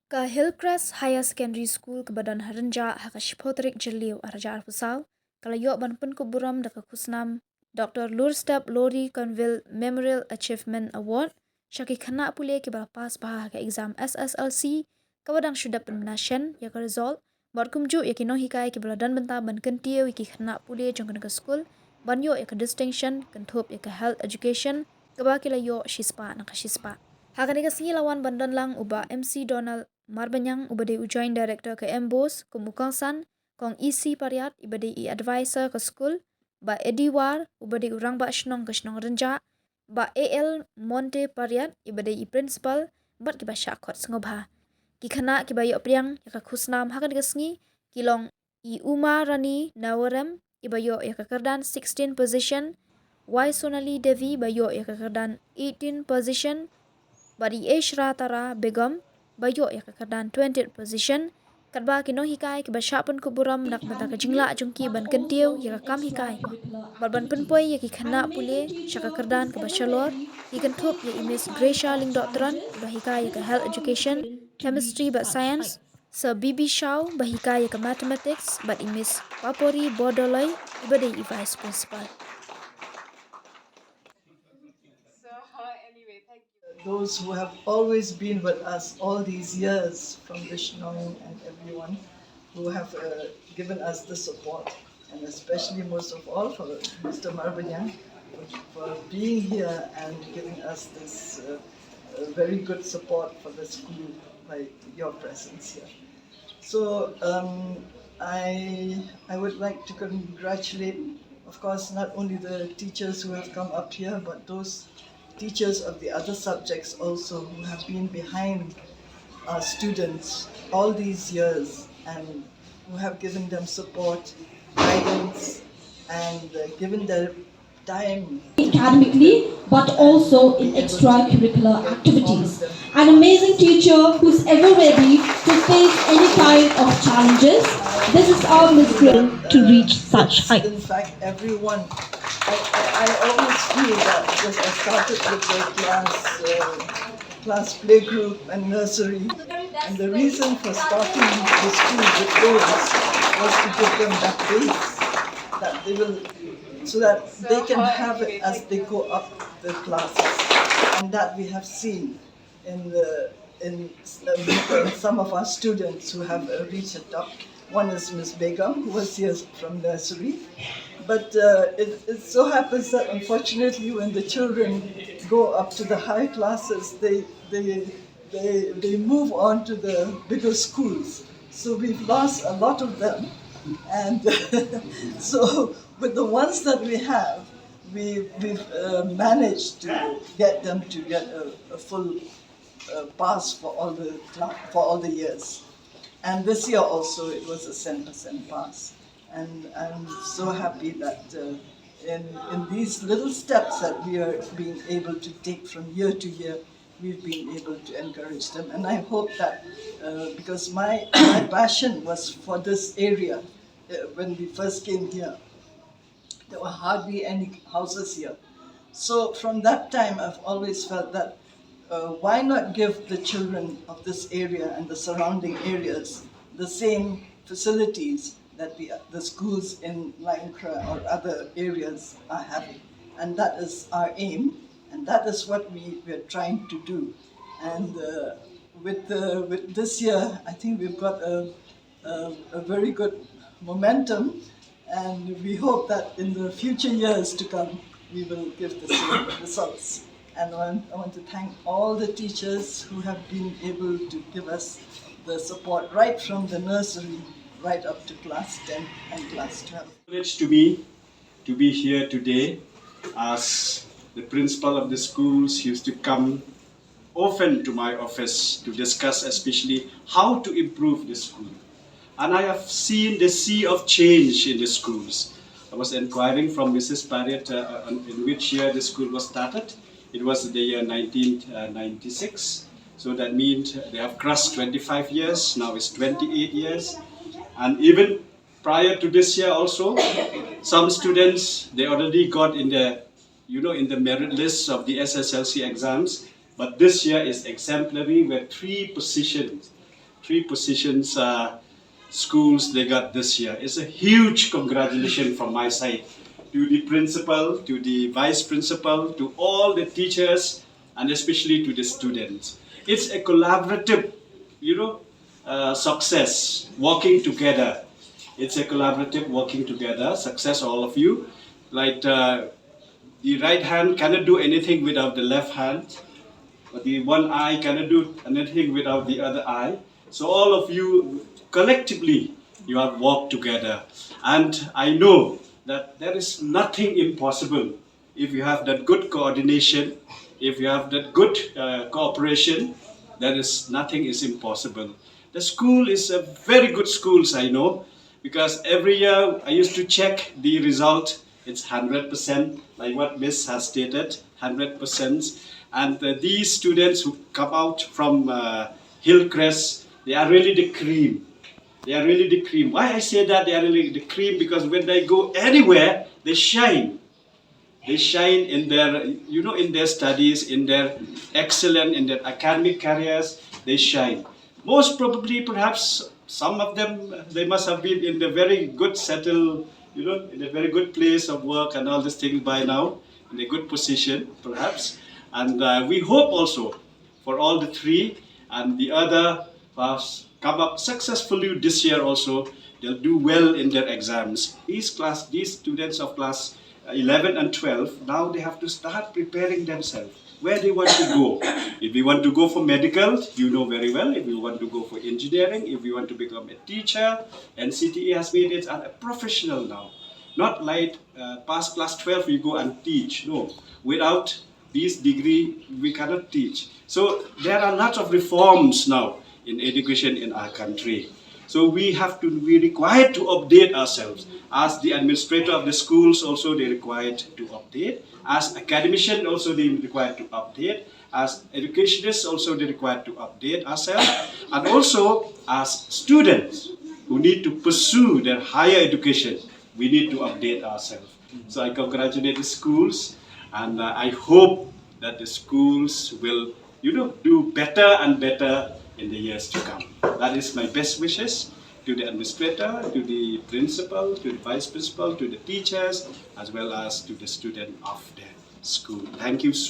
Ka Crest Higher Secondary School ke badan harenja haka shipotrik jeliu arja arpusau kalayo ban Pynkupburom daka kusnam Dr. Lurstep Lori Conville Memorial Achievement Award Shaki Kynnah pule ke pas bah ke exam SSLC ke badang syudap penmenasyan ya ke result bot kumju ya kino hikai ke beladan benta ban kentiu ki Kynnah pule jong ke school banyo ya ke distinction kentup ya ke health education ke ba kilayo shispa naka shispa haka ni kasi lawan bandan lang uba MC Donald Marbanyang ubade Joint Director ke Embos Kumukangsan kong EC Pariat ibade advisor ke school ba Ediwar ubade urang ba shnong ke shnong renja ba AL Monte Pariat ibade principal bat ki ba syakot ngobha ki Kynnah ki ba yo priang ya ka khusnam hakan kesngi kilong Uma Rani Nawarem ibayo ya ka kerdan 16 position Y Sonali Devi bayo ya ka kerdan 18 position bari Eshra Tara Begum bayo ya kekerdan 20th position katba kino hikai ke basya Pynkupburom nak bata ke jingla jungki ban kentiu ya kam hikai ban penpoi ya ki Kynnah pule syaka kerdan ke basya lor ki kentup ya Miss Gracia Ling Doctoran bahikai ya ke health education chemistry but science Bibi Shaw bahikai ya ke mathematics but Miss Papori Bodoloi ibade vice principal. Those who have always been with us all these years, from Vishnu and everyone, who have given us the support, and especially most of all for Mr. Marbanyang for being here and giving us this very good support for the school by your presence here. So I would like to congratulate, of course, not only the teachers who have come up here, but those teachers of the other subjects also who have been behind our students all these years and who have given them support, guidance, and given their time academically but also in extracurricular activities. An amazing teacher who's ever ready to face any kind of challenges. This is our mission to reach such heights. In fact, everyone, I always feel that because I started with the class playgroup and nursery, and the reason for starting the school with those was to give them that base that they will, so that they can have it as they go up the classes, and that we have seen in some of our students who have reached the top. One is Miss Begum, who was here from nursery. But it so happens that unfortunately when the children go up to the high classes, they move on to the bigger schools. So we've lost a lot of them. And so with the ones that we have, we've managed to get them to get a full pass for all the years. And this year also it was a 10% pass. And I'm so happy that in these little steps that we are being able to take from year to year, we've been able to encourage them. And I hope that, because my passion was for this area, when we first came here, there were hardly any houses here. So from that time, I've always felt that why not give the children of this area and the surrounding areas the same facilities that the schools in Lancra or other areas are having. And that is our aim, and that is what we're trying to do. And with this year, I think we've got a very good momentum, and we hope that in the future years to come, we will give the same results. And I want to thank all the teachers who have been able to give us the support right from the nursery right up to class 10 and class 12. Privilege to me to be here today, as the principal of the schools used to come often to my office to discuss especially how to improve the school. And I have seen the sea of change in the schools. I was inquiring from Mrs. Parrott in which year the school was started. It was the year 1996. So that means they have crossed 25 years, now it's 28 years. And even prior to this year also, some students, they already got in the, in the merit list of the SSLC exams. But this year is exemplary with 3 positions. 3 positions schools they got this year. It's a huge congratulations from my side to the principal, to the vice principal, to all the teachers, and especially to the students. It's a collaborative, success, working together. It's a collaborative working together, success all of you. Like the right hand cannot do anything without the left hand. But the one eye cannot do anything without the other eye. So all of you collectively, you have worked together. And I know that there is nothing impossible if you have that good coordination, if you have that good cooperation, nothing is impossible. The school is a very good school, I know, because every year I used to check the result. It's 100%, like what Miss has stated, 100%. And these students who come out from Crest, they are really the cream. They are really the cream. Why I say that they are really the cream? Because when they go anywhere, they shine. They shine in their, in their studies, in their excellent, in their academic careers. They shine. Most probably, perhaps some of them, they must have been in the very good settled, in a very good place of work and all these things by now, in a good position, perhaps. And we hope also for all the 3 and the other who have come up successfully this year also, they'll do well in their exams. These students of class 11 and 12, now they have to start preparing themselves. Where they want to go. If we want to go for medical, you know very well. If you want to go for engineering, if you want to become a teacher, NCTE has made it a professional now. Not like past class 12 you go and teach. No, without this degree we cannot teach. So there are lots of reforms now in education in our country. So we required to update ourselves. As the administrator of the schools also they required to update. As academicians also they required to update. As educationists also they required to update ourselves. And also as students who need to pursue their higher education, we need to update ourselves. So I congratulate the schools and I hope that the schools will, do better and better in the years to come. That is my best wishes to the administrator, to the principal, to the vice principal, to the teachers, as well as to the student of the school. Thank you so much.